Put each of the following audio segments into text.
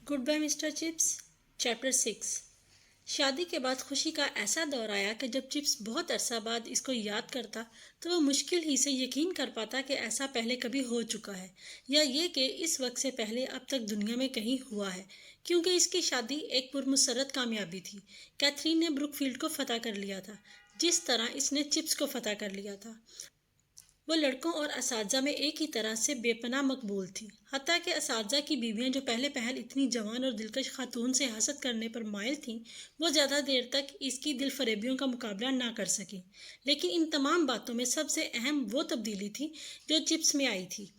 Good bye Mr Chips. Chapter 6। शादी के बाद खुशी का ऐसा दौर आया कि जब चिप्स बहुत अरसा बाद इसको याद करता तो वो मुश्किल ही से यकीन कर पाता कि ऐसा पहले कभी हो चुका है, या ये कि इस वक्त से पहले अब तक दुनिया में कहीं हुआ है, क्योंकि इसकी शादी एक पुरमसरत कामयाबी थी। कैथरीन ने ब्रुकफील्ड को फतह कर लिया था, जिस तरह इसने चिप्स को फतह कर लिया था। वो लड़कों और असातिज़ा में एक ही तरह से बेपनाह मकबूल थी, हत्ता कि असातिज़ा की बीवियां जो पहले पहल इतनी जवान और दिलकश खातून से हसद करने पर माइल थीं, वो ज़्यादा देर तक इसकी दिल फरेबियों का मुकाबला ना कर सकीं। लेकिन इन तमाम बातों में सबसे अहम वो तब्दीली थी जो चिप्स में आई थी।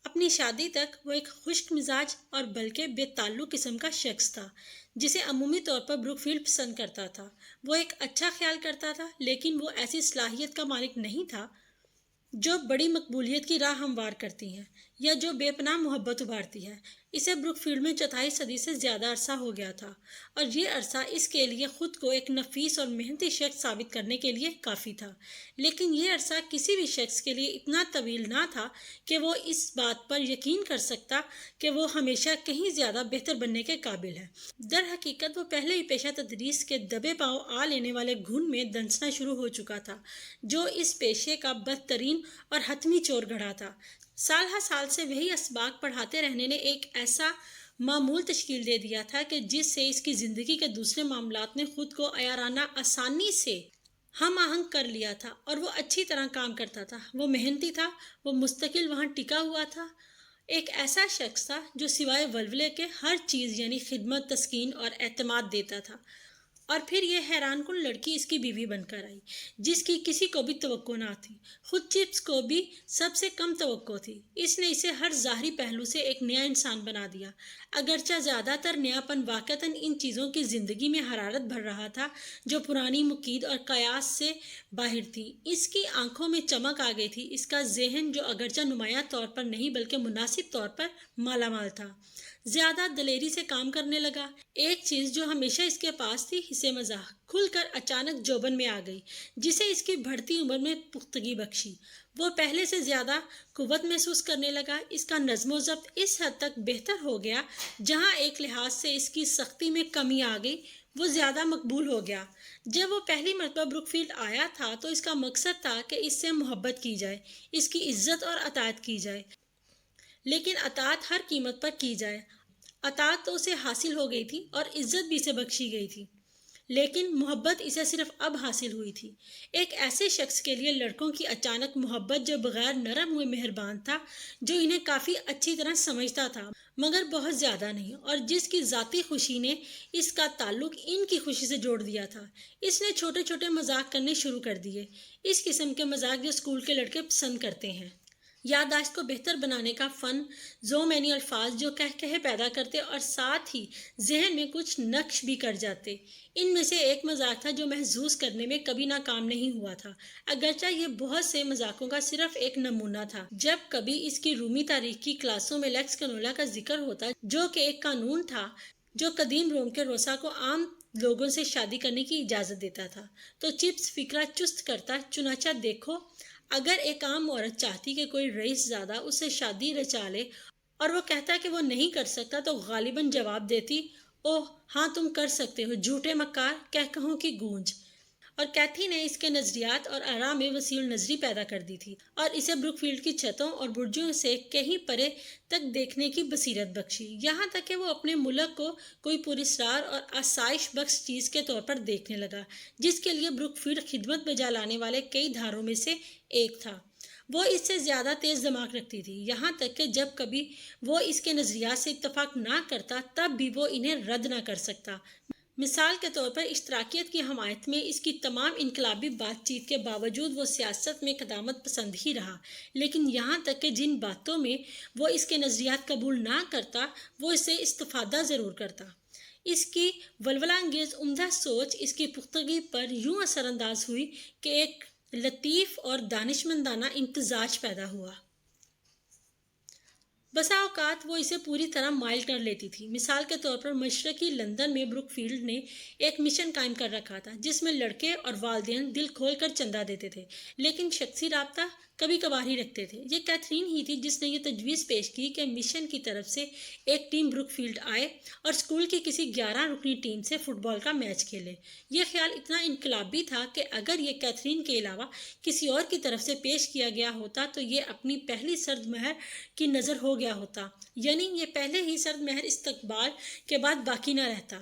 अपनी शादी तक वो एक खुश्क मिजाज और बल्कि बेताल्लुक किस्म का शख्स था, जिसे अमूमी तौर पर ब्रुकफील्ड पसंद करता था। वो एक अच्छा ख्याल करता था, लेकिन वो ऐसी सलाहियत का मालिक नहीं था जो बड़ी मकबूलियत की राह हमवार करती हैं या जो बेपनाह मोहब्बत उभारती है। इसे ब्रुकफील्ड में चौथाई सदी से ज़्यादा अरसा हो गया था, और ये अरसा इसके लिए ख़ुद को एक नफीस और मेहनती शख्स साबित करने के लिए काफ़ी था। लेकिन ये अरसा किसी भी शख्स के लिए इतना तवील ना था कि वो इस बात पर यकीन कर सकता कि वो हमेशा कहीं ज़्यादा बेहतर बनने के काबिल है। दर हकीकत वो पहले ही पेशा तदरीस के दबे पाँव आ लेने वाले घुन में दंसना शुरू हो चुका था, जो इस पेशे का बदतरीन और हतमी चोर गढ़ा था। साल हर साल से वही असबाक पढ़ाते रहने ने एक ऐसा मामूल तश्कील दे दिया था कि जिससे इसकी ज़िंदगी के दूसरे मामलात ने खुद को अयाराना आसानी से हम आहंग कर लिया था, और वो अच्छी तरह काम करता था। वो मेहनती था, वो मुस्तकिल वहाँ टिका हुआ था, एक ऐसा शख्स था जो सिवाय वल्वले के हर चीज़ यानी खिदमत, तस्कीन और एतमाद देता था। और फिर ये हैरानकुन लड़की इसकी बीवी बनकर आई, जिसकी किसी को भी तवक्को ना थी। खुद चिप्स को भी सबसे कम तवक्को थी। इसने इसे हर ज़ाहरी पहलू से एक नया इंसान बना दिया, अगरचे ज़्यादातर नयापन वाक़तन इन चीज़ों की ज़िंदगी में हरारत भर रहा था जो पुरानी मुकीद और कयास से बाहर थी। इसकी आंखों में चमक आ गई थी, इसका जहन जो अगरचे नुमाया तौर पर नहीं बल्कि मुनासिब तौर पर मालामाल था, ज़्यादा दलेरी से काम करने लगा। एक चीज़ जो हमेशा इसके पास थी, हिस्से मजाक, खुलकर अचानक जोबन में आ गई, जिसे इसकी बढ़ती उम्र में पुख्तगी बख्शी। वो पहले से ज़्यादा कुव्वत महसूस करने लगा। इसका नज़्म ज़ब्त इस हद तक बेहतर हो गया जहाँ एक लिहाज से इसकी सख्ती में कमी आ गई, वो ज़्यादा मकबूल हो गया। जब वो पहली मरतबा ब्रुकफील्ड आया था तो इसका मकसद था कि इससे मोहब्बत की जाए, इसकी इज्जत और अताअत की जाए, लेकिन अताअत हर कीमत पर की जाए। अताअत तो उसे हासिल हो गई थी और इज्जत भी इसे बख्शी गई थी, लेकिन मोहब्बत इसे सिर्फ अब हासिल हुई थी। एक ऐसे शख्स के लिए लड़कों की अचानक मोहब्बत जो बगैर नरम हुए मेहरबान था, जो इन्हें काफ़ी अच्छी तरह समझता था मगर बहुत ज़्यादा नहीं, और जिसकी ज़ाती खुशी ने इसका ताल्लुक इनकी खुशी से जोड़ दिया था। इसने छोटे छोटे मजाक करने शुरू कर दिए, इस किस्म के मजाक जो स्कूल के लड़के पसंद करते हैं। याददाश्त को बेहतर बनाने का फ़न, ज़ोमैनी अल्फाज जो कह कहे पैदा करते और साथ ही जहन में कुछ नक्श भी कर जाते। इनमें से एक मजाक था जो महसूस करने में कभी नाकाम नहीं हुआ था, अगरचे ये बहुत से मजाकों का सिर्फ एक नमूना था। जब कभी इसकी रूमी तारीख की क्लासों में लेक्स कैनोला का जिक्र होता, जो कि एक कानून था जो कदीम रोम के रोसा को आम लोगों से शादी करने की इजाज़त देता था, तो चिप्स फिक्रा चुस्त करता, चुनाचा देखो, अगर एक आम औरत चाहती कि कोई रईस ज़्यादा उससे शादी रचा ले और वो कहता कि वो नहीं कर सकता, तो गालिबन जवाब देती, ओह हाँ तुम कर सकते हो, झूठे मक्कार, कह कहों की गूंज। और कैथी ने इसके नज़रियात और आरा में वसील नज़री पैदा कर दी थी और इसे ब्रुकफील्ड की छतों और बुर्जों से कहीं परे तक देखने की बसीरत बख्शी, यहाँ तक कि वो अपने मुल्क को कोई पुरस्कार और आसाइश बख्श चीज़ के तौर पर देखने लगा, जिसके लिए ब्रुकफील्ड खिदमत बजा लाने वाले कई धारों में से एक था। वो इससे ज़्यादा तेज़ दिमाग रखती थी, यहाँ तक कि जब कभी वो इसके नज़रियात से इत्तफाक ना करता तब भी वो इन्हें रद्द ना कर सकता। मिसाल के तौर पर इश्तराकियत की हमायत में इसकी तमाम इनकलाबी बातचीत के बावजूद वो सियासत में कदामत पसंद ही रहा, लेकिन यहाँ तक कि जिन बातों में वो इसके नज़रियात कबूल ना करता वो इससे इस्तिफादा ज़रूर करता। इसकी वलवला अंगेज़ उम्दा सोच इसकी पुख्तगी पर यूँ असरअंदाज हुई कि एक लतीफ़ और दानिशमंदाना इम्तजाज पैदा हुआ। बसा औकात वो इसे पूरी तरह माइल कर लेती थी। मिसाल के तौर पर मशरकी लंदन में ब्रुकफील्ड ने एक मिशन कायम कर रखा था जिसमें लड़के और वालिदैन दिल खोल कर चंदा देते थे, लेकिन शख्सी राब्ता कभी कभार ही रखते थे। ये कैथरीन ही थी जिसने ये तजवीज़ पेश की कि मिशन की तरफ से एक टीम ब्रुकफील्ड आए और स्कूल की किसी 11 रुकनी टीम से फुटबॉल का मैच खेले। यह ख्याल इतना इनकलाबी था कि अगर ये कैथरीन के अलावा किसी और की तरफ से पेश किया गया होता तो ये अपनी पहली सर्द महर की नज़र हो गया होता, यानी ये पहले ही सर्द महर इस्तकबाल के बाद बाकी न रहता।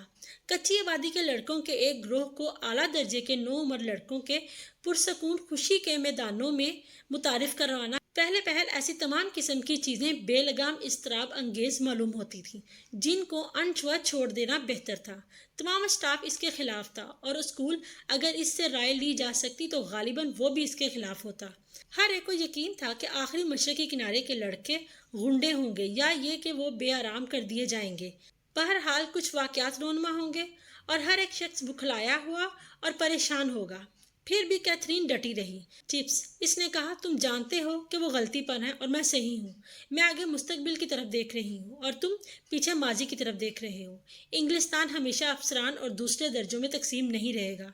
कच्ची आबादी के लड़कों के एक ग्रोह को आला दर्जे के नौउम्र लड़कों के पुरसकून खुशी के मैदानों में मुतारिफ करवाना, पहले पहल ऐसी तमाम किस्म की चीज़ें बेलगाम इस्तराब अंगेज मालूम होती थीं जिनको अनछुआ छोड़ देना बेहतर था। तमाम स्टाफ इसके खिलाफ था और स्कूल अगर इससे राय ली जा सकती तो गालिबन वो भी इसके खिलाफ होता। हर एक को यकीन था कि आखिरी मशरकी किनारे के लड़के गुंडे होंगे या ये कि वो बेआराम कर दिए जाएंगे। बहरहाल कुछ वाक़यात रोनमा होंगे और हर एक शख्स बुखलाया हुआ और परेशान होगा। फिर भी कैथरीन डटी रही। चिप्स, इसने कहा, तुम जानते हो कि वो गलती पर है और मैं सही हूँ। मैं आगे मुस्तकबिल की तरफ देख रही हूँ और तुम पीछे माजी की तरफ देख रहे हो। इंग्लिस्तान हमेशा अफसरान और दूसरे दर्जों में तकसीम नहीं रहेगा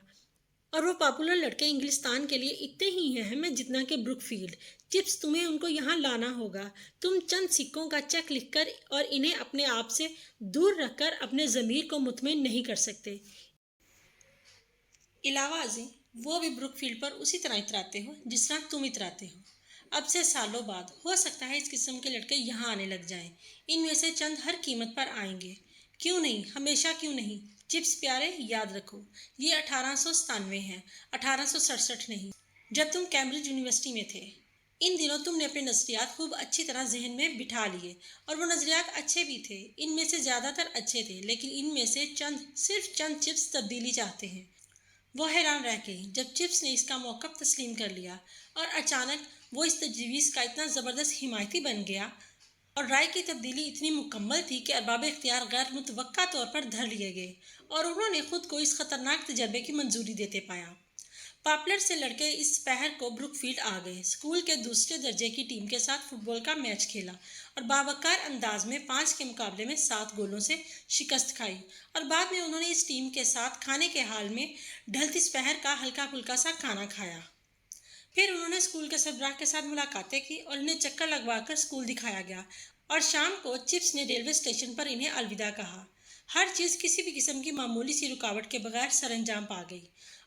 और वो पॉपुलर लड़के इंग्लिस्तान के लिए इतने ही अहम हैं जितना कि ब्रुकफील्ड। चिप्स, तुम्हें उनको यहाँ लाना होगा। तुम चंद सिक्कों का चेक लिखकर और इन्हें अपने आप से दूर रखकर अपने ज़मीर को मुतमईन नहीं कर सकते। इलावा अज़ीं, वो भी ब्रुकफील्ड पर उसी तरह इतराते हो जिस तरह तुम इतराते हो। अब से सालों बाद हो सकता है इस किस्म के लड़के यहाँ आने लग जाएं। इनमें से चंद हर कीमत पर आएंगे। क्यों नहीं, हमेशा क्यों नहीं। चिप्स प्यारे, याद रखो ये 1897 है, 1867 नहीं, जब तुम कैम्ब्रिज यूनिवर्सिटी में थे। इन दिनों तुमने अपने नज़रियात खूब अच्छी तरह जहन में बिठा लिए और वो नज़रियात अच्छे भी थे। इनमें से ज़्यादातर अच्छे थे, लेकिन इनमें से चंद, सिर्फ चंद चिप्स तब्दीली चाहते हैं। वो हैरान रह गई जब चिप्स ने इसका मौक़िफ़ तस्लीम कर लिया और अचानक वो इस तजवीज़ का इतना ज़बरदस्त हिमायती बन गया और राय की तब्दीली इतनी मुकम्मल थी कि अरबाब इख्तियार गैर मुतवक्का तौर पर धर लिए गए और उन्होंने ख़ुद को इस ख़तरनाक तजर्बे की मंजूरी देते पाया। पॉपुलर से लड़के इस पहर को ब्रुकफील्ड आ गए, स्कूल के दूसरे दर्जे की टीम के साथ फुटबॉल का मैच खेला और बावकार अंदाज में 5 के मुकाबले में 7 गोलों से शिकस्त खाई और बाद में उन्होंने इस टीम के साथ खाने के हाल में ढलती पहर का हल्का फुल्का सा खाना खाया। फिर उन्होंने स्कूल के सरबराह के साथ मुलाकातें की और इन्हें चक्कर लगवाकर स्कूल दिखाया गया और शाम को चिप्स ने रेलवे स्टेशन पर इन्हें अलविदा कहा। हर चीज़ किसी भी किस्म की मामूली सी रुकावट के बगैर सरंजाम पा गई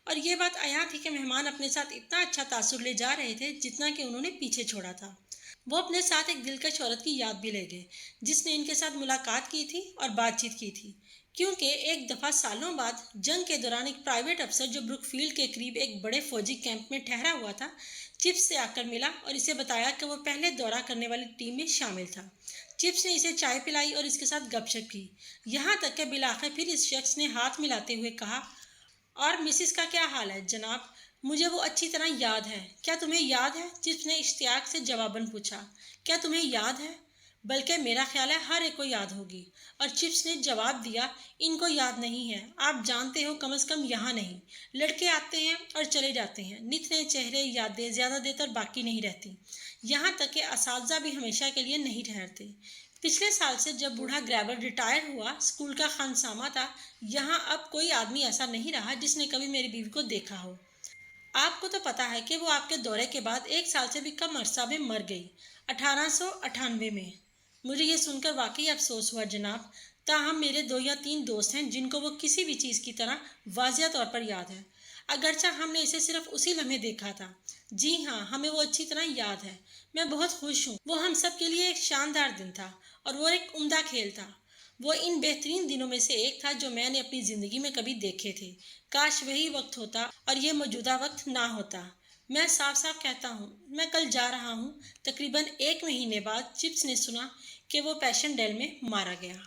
और ये बात आया थी कि मेहमान अपने साथ इतना अच्छा तासुर ले जा रहे थे जितना कि उन्होंने पीछे छोड़ा था। वो अपने साथ एक दिलकश औरत की याद भी ले गए जिसने इनके साथ मुलाकात की थी और बातचीत की थी, क्योंकि एक दफ़ा सालों बाद जंग के दौरान एक प्राइवेट अफसर जो ब्रुकफील्ड के करीब एक बड़े फौजी कैंप में ठहरा हुआ था, चिप्स से आकर मिला और इसे बताया कि वो पहले दौरा करने वाली टीम में शामिल था। चिप्स ने इसे चाय पिलाई और इसके साथ गपशप की, यहाँ तक कि बिलाखिर फिर इस शख्स ने हाथ मिलाते हुए कहा, और मिसिस का क्या हाल है जनाब? मुझे वो अच्छी तरह याद है। क्या तुम्हें याद है? चिप्स ने इश्तियाक से जवाबन पूछा। क्या तुम्हें याद है? बल्कि मेरा ख्याल है हर एक को याद होगी। और चिप्स ने जवाब दिया, इनको याद नहीं है। आप जानते हो, कम से कम यहाँ नहीं। लड़के आते हैं और चले जाते हैं, नित नए चेहरे, यादें ज़्यादा देर तक बाकी नहीं रहती। यहाँ तक कि असातिज़ा भी हमेशा के लिए नहीं ठहरते। पिछले साल से जब बूढ़ा ग्रैबर रिटायर हुआ, स्कूल का खानसामा था, यहाँ अब कोई आदमी ऐसा नहीं रहा जिसने कभी मेरी बीवी को देखा हो। आपको तो पता है कि वो आपके दौरे के बाद 1 साल से भी कम अरसा में मर गई, 1898 में। मुझे ये सुनकर वाकई अफसोस हुआ जनाब। ताहम मेरे 2 या 3 दोस्त हैं जिनको वो किसी भी चीज़ की तरह वाज़िया तौर पर याद है, अगरचा हमने इसे सिर्फ उसी लम्हे देखा था। जी हाँ, हमें वो अच्छी तरह याद है। मैं बहुत खुश हूँ। वो हम सब के लिए एक शानदार दिन था और वो एक उम्दा खेल था। वो इन बेहतरीन दिनों में से एक था जो मैंने अपनी ज़िंदगी में कभी देखे थे। काश वही वक्त होता और ये मौजूदा वक्त ना होता। मैं साफ साफ कहता हूँ, मैं कल जा रहा हूँ। तकरीबन 1 महीने बाद चिप्स ने सुना कि वो पैशनडेल में मारा गया।